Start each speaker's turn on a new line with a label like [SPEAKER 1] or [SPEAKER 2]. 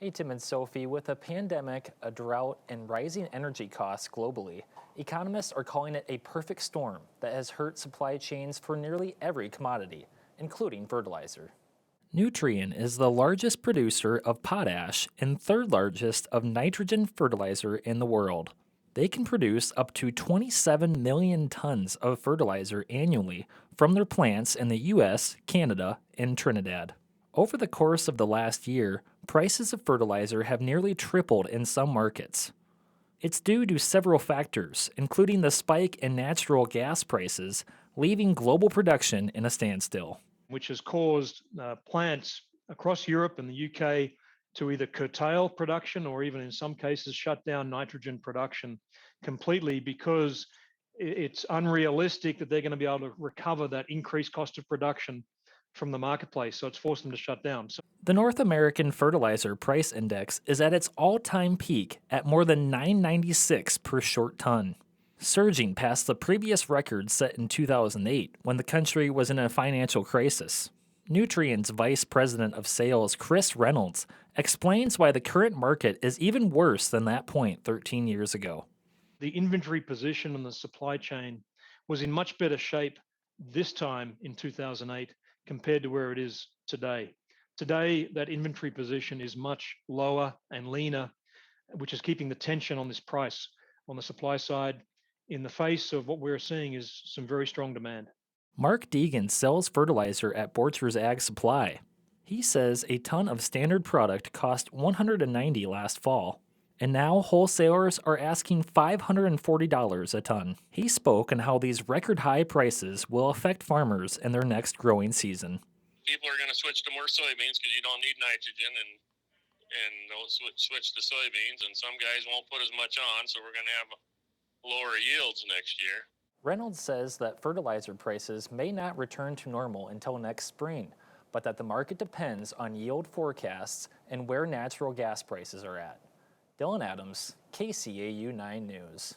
[SPEAKER 1] Hey Tim and Sophie, with a pandemic, a drought, and rising energy costs globally, economists are calling it a perfect storm that has hurt supply chains for nearly every commodity, including fertilizer. Nutrien is the largest producer of potash and third largest of nitrogen fertilizer in the world. They can produce up to 27 million tons of fertilizer annually from their plants in the US, Canada, and Trinidad. Over the course of the last year, prices of fertilizer have nearly tripled in some markets. It's due to several factors, including the spike in natural gas prices, leaving global production in a standstill.
[SPEAKER 2] Which has caused plants across Europe and the UK to either curtail production or even in some cases shut down nitrogen production completely because it's unrealistic that they're going to be able to recover that increased cost of production from the marketplace. So it's forced them to shut down.
[SPEAKER 1] The North American Fertilizer Price Index is at its all-time peak at more than $9.96 per short ton, surging past the previous record set in 2008 when the country was in a financial crisis. Nutrien's Vice President of Sales, Chris Reynolds, explains why the current market is even worse than that point 13 years ago.
[SPEAKER 2] The inventory position in the supply chain was in much better shape this time in 2008 compared to where it is today. Today, that inventory position is much lower and leaner, which is keeping the tension on this price on the supply side in the face of what we're seeing is some very strong demand.
[SPEAKER 1] Mark Deegan sells fertilizer at Borchers Ag Supply. He says a ton of standard product cost $190 last fall, and now wholesalers are asking $540 a ton. He spoke on how these record high prices will affect farmers in their next growing season.
[SPEAKER 3] People are going to switch to more soybeans because you don't need nitrogen, and they'll switch to soybeans, and some guys won't put as much on, so we're going to have lower yields next year.
[SPEAKER 1] Reynolds says that fertilizer prices may not return to normal until next spring, but that the market depends on yield forecasts and where natural gas prices are at. Dylan Adams, KCAU 9 News.